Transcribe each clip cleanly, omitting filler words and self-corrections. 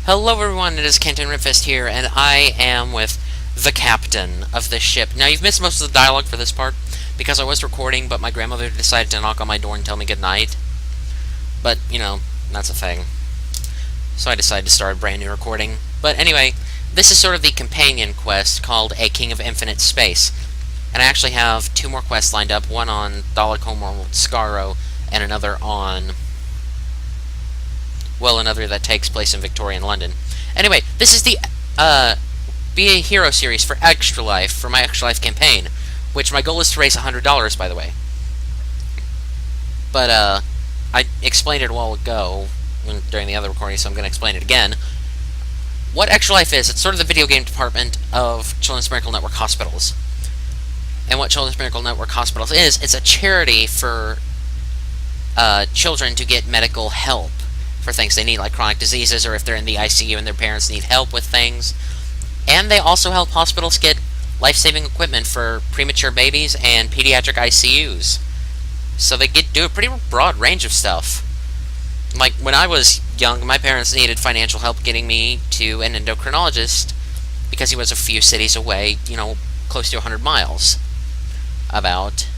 Hello everyone, it is Kenton Ripfist here, and I am with the captain of this ship. Now, you've missed most of the dialogue for this part, because I was recording, but my grandmother decided to knock on my door and tell me goodnight. But, that's a thing. So I decided to start a brand new recording. But anyway, this is sort of the companion quest called A King of Infinite Space. And I actually have two more quests lined up, one on Dalek Homeworld Skaro, and another on another that takes place in Victorian London. Anyway, this is the Be a Hero series for Extra Life, for my Extra Life campaign, which my goal is to raise $100, by the way. But, I explained it a while ago during the other recording, so I'm going to explain it again. What Extra Life is, it's sort of the video game department of Children's Miracle Network Hospitals. And what Children's Miracle Network Hospitals is, it's a charity for children to get medical help for things they need, like chronic diseases, or if they're in the ICU and their parents need help with things. And they also help hospitals get life-saving equipment for premature babies and pediatric ICUs. So they do a pretty broad range of stuff. Like, when I was young, my parents needed financial help getting me to an endocrinologist because he was a few cities away, close to 100 miles, about.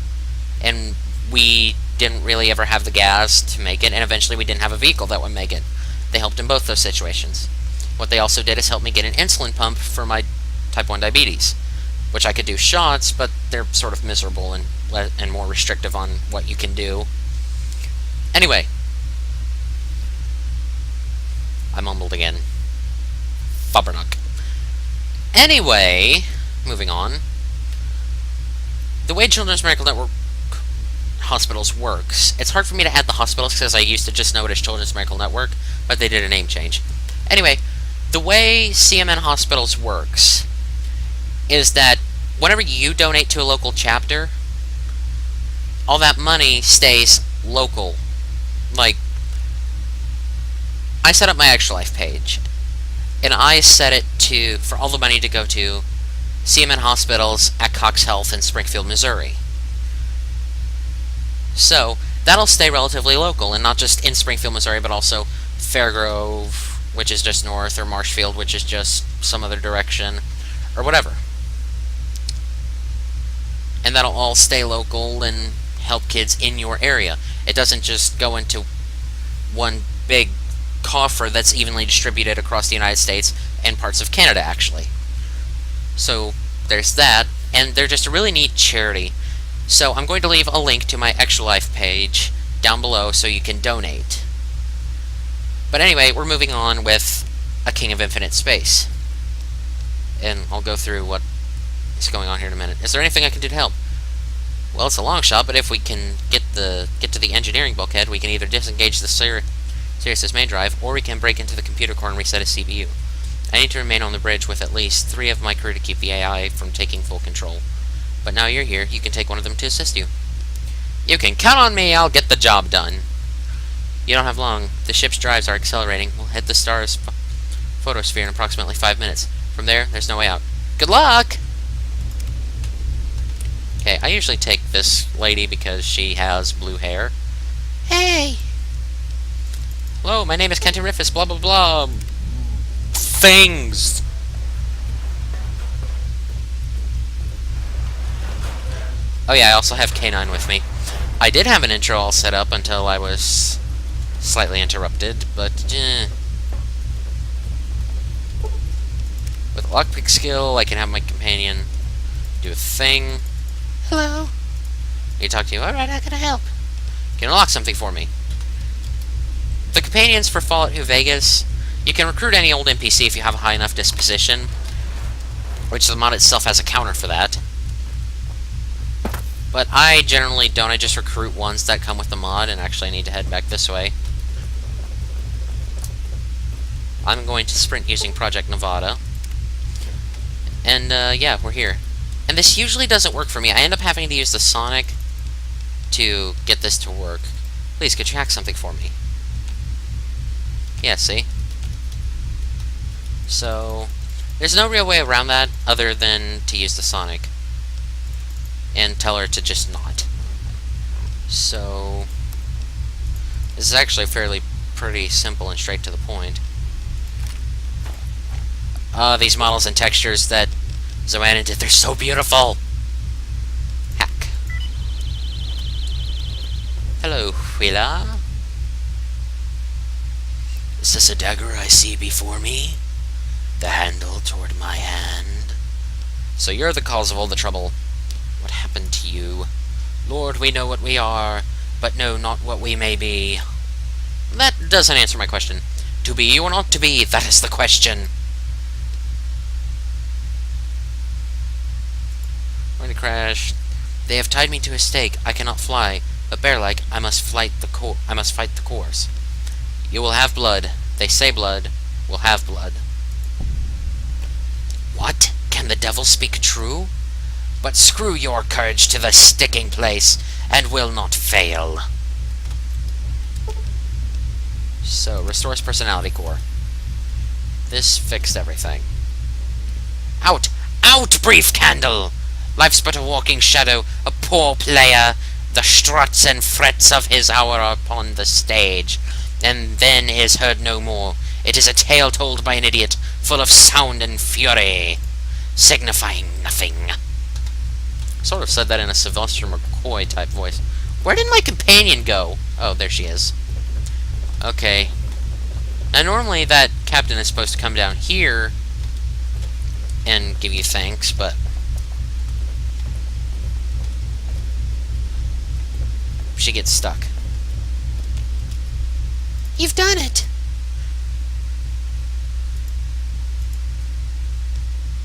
And we didn't really ever have the gas to make it, and eventually we didn't have a vehicle that would make it. They helped in both those situations. What they also did is help me get an insulin pump for my type 1 diabetes, which I could do shots, but they're sort of miserable and more restrictive on what you can do. Anyway, I mumbled again. Fabernock. Anyway, moving on. The way Children's Miracle Network Hospitals works. It's hard for me to add the hospitals because I used to just know it as Children's Miracle Network, but they did a name change. Anyway, the way CMN Hospitals works is that whenever you donate to a local chapter, all that money stays local. Like, I set up my Extra Life page, and I set it for all the money to go to CMN Hospitals at Cox Health in Springfield, Missouri. So, that'll stay relatively local, and not just in Springfield, Missouri, but also Fairgrove, which is just north, or Marshfield, which is just some other direction, or whatever. And that'll all stay local and help kids in your area. It doesn't just go into one big coffer that's evenly distributed across the United States and parts of Canada, actually. So, there's that, and they're just a really neat charity. So, I'm going to leave a link to my Extra Life page down below so you can donate. But anyway, we're moving on with A King of Infinite Space. And I'll go through what is going on here in a minute. Is there anything I can do to help? Well, it's a long shot, but if we can get to the engineering bulkhead, we can either disengage the Sirius's main drive, or we can break into the computer core and reset a CPU. I need to remain on the bridge with at least 3 of my crew to keep the AI from taking full control. But now you're here, you can take one of them to assist you. You can count on me, I'll get the job done. You don't have long. The ship's drives are accelerating. We'll hit the star's photosphere in approximately 5 minutes. From there's no way out. Good luck! Okay, I usually take this lady because she has blue hair. Hey! Hello, my name is Kenton Ripfist, blah blah blah. Things! Oh yeah, I also have K9 with me. I did have an intro all set up until I was slightly interrupted, but with a lockpick skill, I can have my companion do a thing. Hello. Need to talk to you. Alright, how can I help? Can unlock something for me. The companions for Fallout New Vegas, you can recruit any old NPC if you have a high enough disposition, which the mod itself has a counter for that. But I generally don't. I just recruit ones that come with the mod, and actually I need to head back this way. I'm going to sprint using Project Nevada. And, yeah, we're here. And this usually doesn't work for me. I end up having to use the Sonic to get this to work. Please, could you hack something for me? Yeah, see? So, there's no real way around that other than to use the Sonic. And tell her to just not. So, this is actually fairly pretty simple and straight to the point. These models and textures that Zoanna did, they're so beautiful! Hack. Hello, Huila. Is this a dagger I see before me? The handle toward my hand. So you're the cause of all the trouble. What happened to you? Lord, we know what we are, but know not what we may be. That doesn't answer my question. To be or not to be, that is the question. Going to crash. They have tied me to a stake. I cannot fly, but bear-like, I must fight the course. You will have blood. They say blood. Will have blood. What? Can the devil speak true? But screw your courage to the sticking place, and will not fail. So, restores personality core. This fixed everything. Out! Out, brief candle! Life's but a walking shadow, a poor player. The struts and frets of his hour are upon the stage, and then is heard no more. It is a tale told by an idiot, full of sound and fury, signifying nothing. Sort of said that in a Sylvester McCoy type voice. Where did my companion go? Oh, there she is. Okay. Now normally that captain is supposed to come down here and give you thanks, but she gets stuck. You've done it!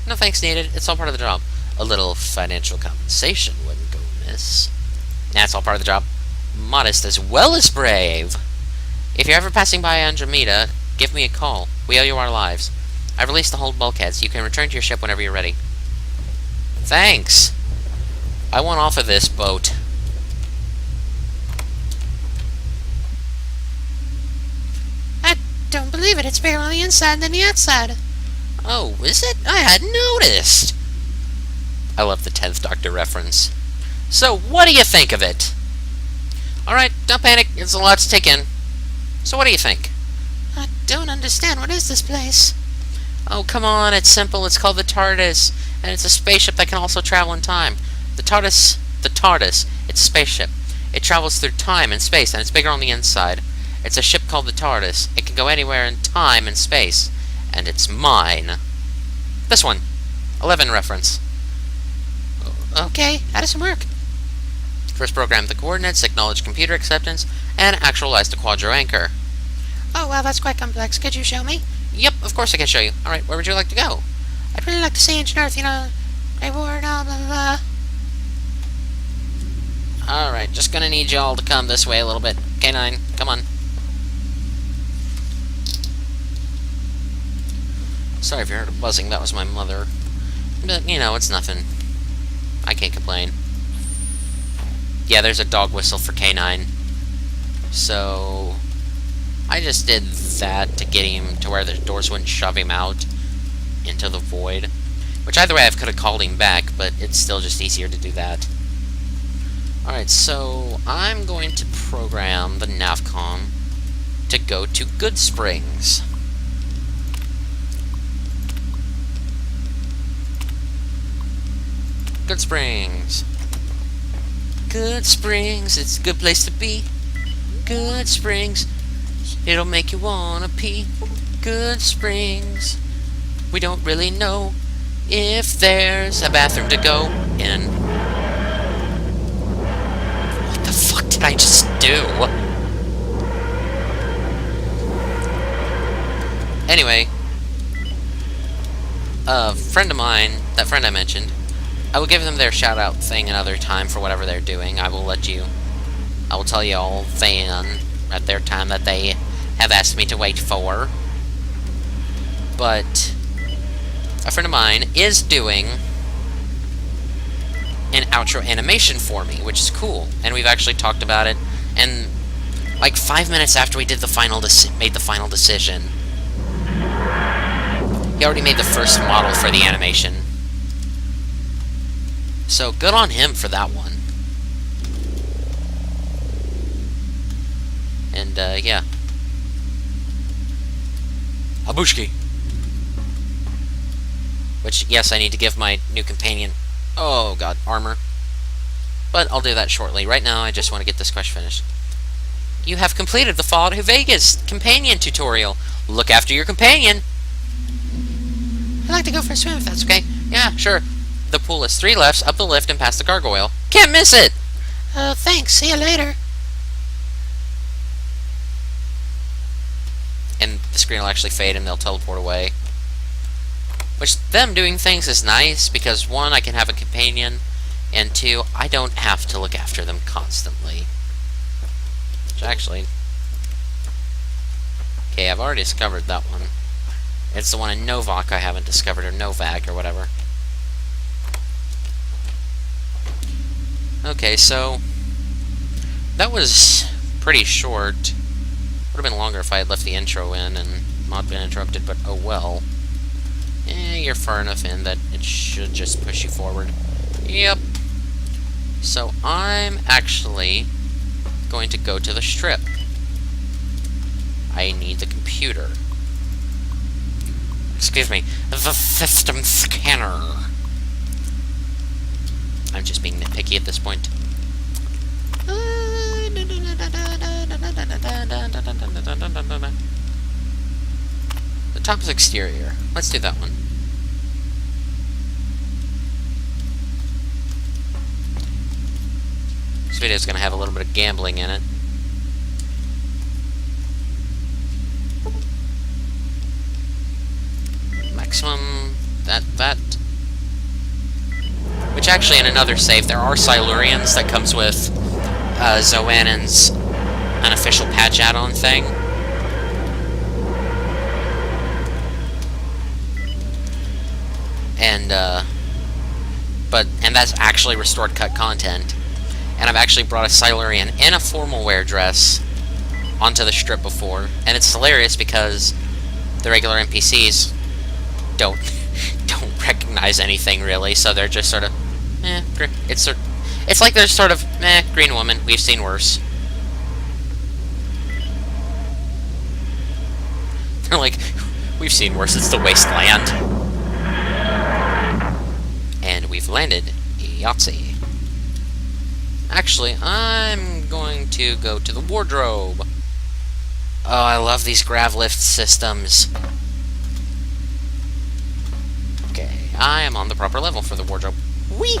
No thanks needed. It's all part of the job. A little financial compensation wouldn't go amiss. That's all part of the job. Modest as well as brave. If you're ever passing by Andromeda, give me a call. We owe you our lives. I've released the whole bulkheads. You can return to your ship whenever you're ready. Thanks. I want off of this boat. I don't believe it. It's bigger on the inside than the outside. Oh, is it? I hadn't noticed. I love the 10th Doctor reference. So, what do you think of it? Alright, don't panic. It's a lot to take in. So what do you think? I don't understand. What is this place? Oh, come on. It's simple. It's called the TARDIS, and it's a spaceship that can also travel in time. The TARDIS, it's a spaceship. It travels through time and space, and it's bigger on the inside. It's a ship called the TARDIS. It can go anywhere in time and space, and it's mine. This one. 11 reference. Okay, how does it work? First program the coordinates, acknowledge computer acceptance, and actualize the quadro anchor. Oh, well, that's quite complex. Could you show me? Yep, of course I can show you. Alright, where would you like to go? I'd really like to see Ancient Earth, you know, Grey War and all, blah, blah, blah. Alright, just gonna need y'all to come this way a little bit. K9, come on. Sorry if you heard a buzzing, that was my mother. But, you know, it's nothing. I can't complain. Yeah, there's a dog whistle for K9. So, I just did that to get him to where the doors wouldn't shove him out into the void. Which either way I could have called him back, but it's still just easier to do that. Alright, so I'm going to program the Navcom to go to Goodsprings. Goodsprings. Goodsprings, it's a good place to be. Goodsprings, it'll make you wanna pee. Goodsprings, we don't really know if there's a bathroom to go in. What the fuck did I just do? Anyway, a friend of mine, that friend I mentioned, I will give them their shout-out thing another time for whatever they're doing. I will tell you all then, at their time that they have asked me to wait for. But a friend of mine is doing an outro animation for me, which is cool. And we've actually talked about it. And like 5 minutes after we did made the final decision, he already made the first model for the animation. So, good on him for that one. And, yeah. Abushki. Which, yes, I need to give my new companion, oh god, armor. But I'll do that shortly. Right now, I just want to get this quest finished. You have completed the Fallout New Vegas companion tutorial. Look after your companion. I'd like to go for a swim if that's okay. Yeah, sure. The pool is 3 lefts, up the lift, and past the gargoyle. Can't miss it! Oh, thanks. See you later. And the screen will actually fade and they'll teleport away. Which, them doing things is nice, because 1, I can have a companion, and 2, I don't have to look after them constantly. Which, actually... Okay, I've already discovered that one. It's the one in Novak I haven't discovered, or Novak, or whatever. Okay, so... that was pretty short. Would have been longer if I had left the intro in and not been interrupted, but oh well. You're far enough in that it should just push you forward. Yep. So I'm actually going to go to the strip. I need the computer. Excuse me, the system scanner. I'm just being nitpicky at this point. The top is exterior. Let's do that one. This video is going to have a little bit of gambling in it. Maximum... that... Which actually, in another save, there are Silurians that comes with Zoannon's unofficial patch add-on thing. And, and that's actually restored cut content. And I've actually brought a Silurian in a formal wear dress onto the strip before. And it's hilarious because the regular NPCs don't recognize anything, really. So they're just sort of, it's like they're sort of, green woman, we've seen worse. They're like, we've seen worse, it's the wasteland. And we've landed Yahtzee. Actually, I'm going to go to the wardrobe. Oh, I love these grav lift systems. Okay, I am on the proper level for the wardrobe. Whee!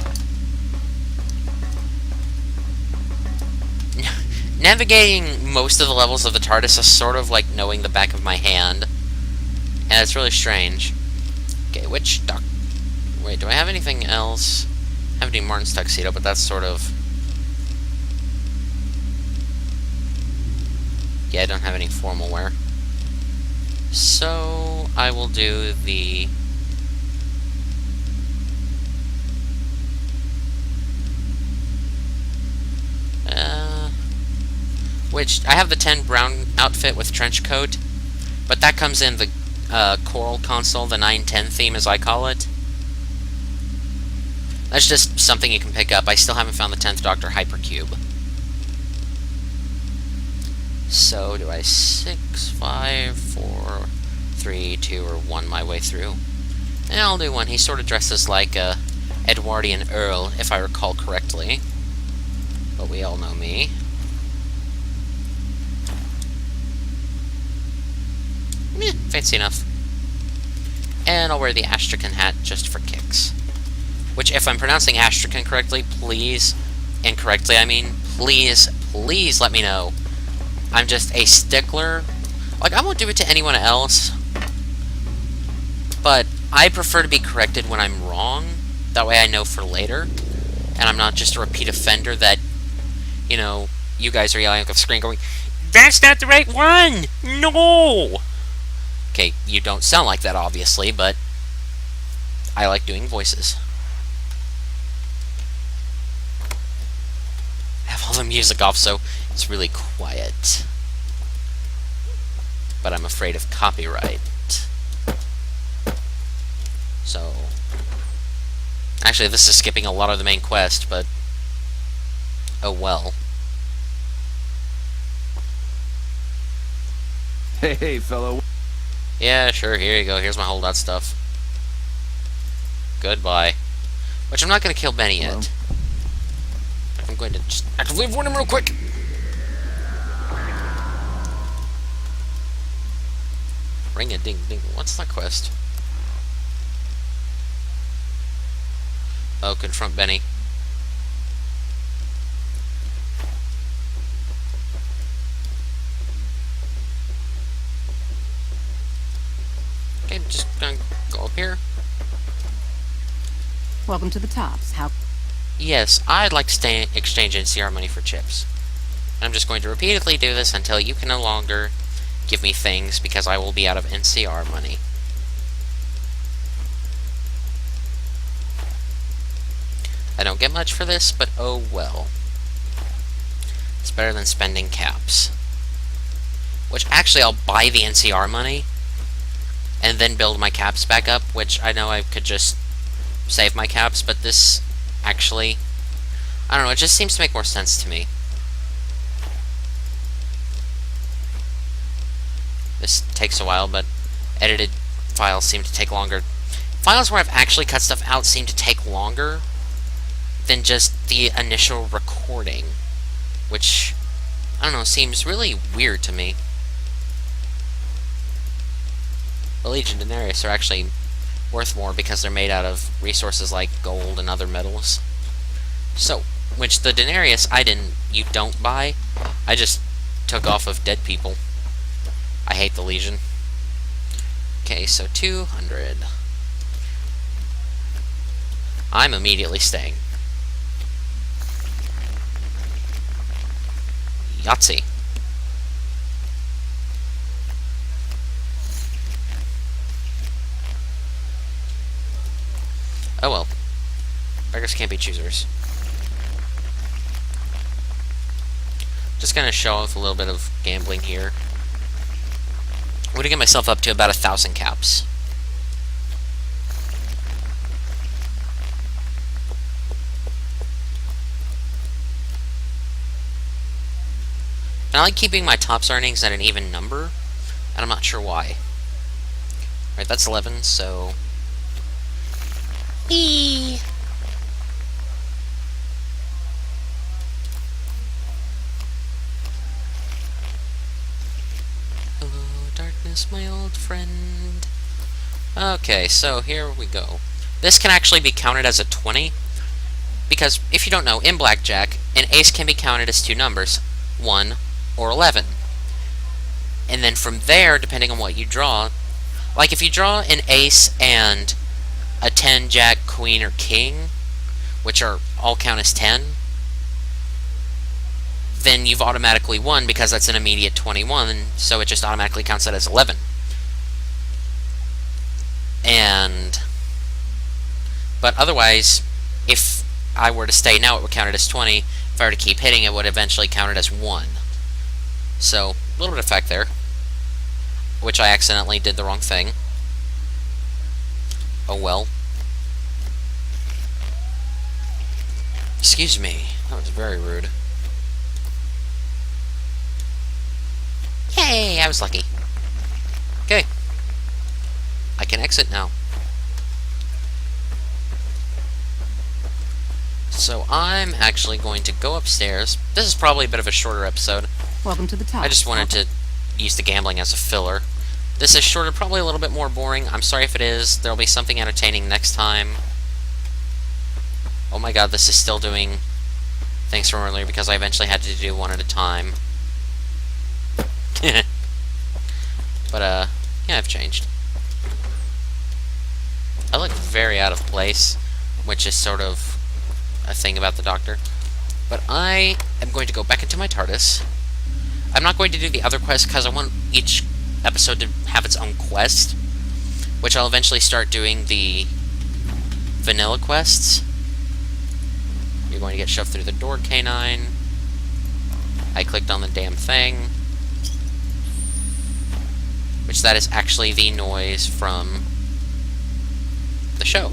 Navigating most of the levels of the TARDIS is sort of like knowing the back of my hand. And it's really strange. Okay, which doc... Wait, do I have anything else? I have any Martin's tuxedo, but that's sort of... Yeah, I don't have any formal wear. So, I will do the... which, I have the 10 brown outfit with trench coat, but that comes in the Coral console, the 910 theme as I call it. That's just something you can pick up. I still haven't found the 10th Doctor Hypercube. So, do I 6, 5, 4, 3, 2, or 1 my way through? And I'll do 1. He sort of dresses like a Edwardian Earl, if I recall correctly. But we all know me. Fancy enough. And I'll wear the Astrakhan hat just for kicks. Which, if I'm pronouncing Astrakhan correctly, please, incorrectly, I mean, please let me know. I'm just a stickler. Like, I won't do it to anyone else, but I prefer to be corrected when I'm wrong. That way I know for later, and I'm not just a repeat offender that, you know, you guys are yelling at the screen going, "That's not the right one! No!" Okay, you don't sound like that, obviously, but I like doing voices. I have all the music off, so it's really quiet. But I'm afraid of copyright. So... Actually, this is skipping a lot of the main quest, but... oh well. Hey, fellow. Yeah, sure, here you go. Here's my holdout stuff. Goodbye. Which I'm not going to kill Benny Hello? yet. I'm going to just actively avoid him real quick. Ring a ding ding. What's that quest? Oh, confront Benny. Okay, I'm just gonna go up here. Welcome to the Tops. How? Yes, I'd like to exchange NCR money for chips. I'm just going to repeatedly do this until you can no longer give me things because I will be out of NCR money. I don't get much for this, but oh well. It's better than spending caps. Which, actually, I'll buy the NCR money and then build my caps back up, which I know I could just save my caps, but this actually, I don't know, it just seems to make more sense to me. This takes a while, but edited files seem to take longer. Files where I've actually cut stuff out seem to take longer than just the initial recording, which, I don't know, seems really weird to me. The Legion Denarius are actually worth more because they're made out of resources like gold and other metals. So, which the Denarius you don't buy. I just took off of dead people. I hate the Legion. Okay, so 200. I'm immediately staying. Yahtzee. Oh well. Beggars can't be choosers. Just gonna show off a little bit of gambling here. I'm gonna get myself up to about 1,000 caps. And I like keeping my tops earnings at an even number, and I'm not sure why. Alright, that's 11, so... E. Hello, darkness, my old friend. Okay, so here we go. This can actually be counted as a 20, because if you don't know, in blackjack, an ace can be counted as two numbers, 1 or 11. And then from there, depending on what you draw, like if you draw an ace and a 10, jack, queen, or king, which are all count as 10, then you've automatically won because that's an immediate 21, so it just automatically counts that as 11. But otherwise, if I were to stay now, it would count it as 20. If I were to keep hitting, it would eventually count it as 1. So, a little bit of effect there, which I accidentally did the wrong thing. Oh well. Excuse me, that was very rude. Yay, I was lucky. Okay. I can exit now. So I'm actually going to go upstairs. This is probably a bit of a shorter episode. Welcome to the Tops. I just wanted to use the gambling as a filler. This is shorter, probably a little bit more boring. I'm sorry if it is. There'll be something entertaining next time. Oh my god, this is still doing things from earlier because I eventually had to do one at a time. But, yeah, I've changed. I look very out of place, which is sort of a thing about the Doctor. But I am going to go back into my TARDIS. I'm not going to do the other quests because I want each episode to have its own quest, which I'll eventually start doing the vanilla quests. You're going to get shoved through the door, K9. I clicked on the damn thing. Which that is actually the noise from the show.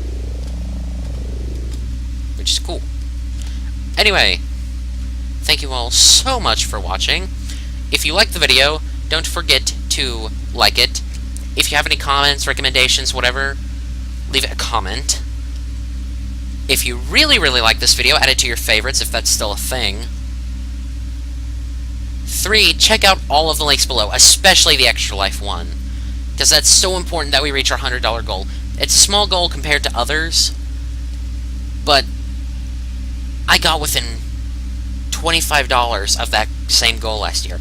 Which is cool. Anyway, thank you all so much for watching. If you liked the video, don't forget to like it. If you have any comments, recommendations, whatever, leave a comment. If you really, really like this video, add it to your favorites if that's still a thing. 3, check out all of the links below, especially the Extra Life one, because that's so important that we reach our $100 goal. It's a small goal compared to others, but I got within $25 of that same goal last year.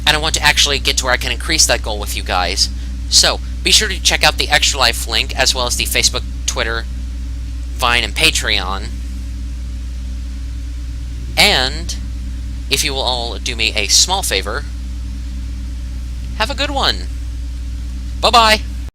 And I want to actually get to where I can increase that goal with you guys. So, be sure to check out the Extra Life link, as well as the Facebook, Twitter, Vine, and Patreon. And, if you will all do me a small favor, have a good one. Bye-bye!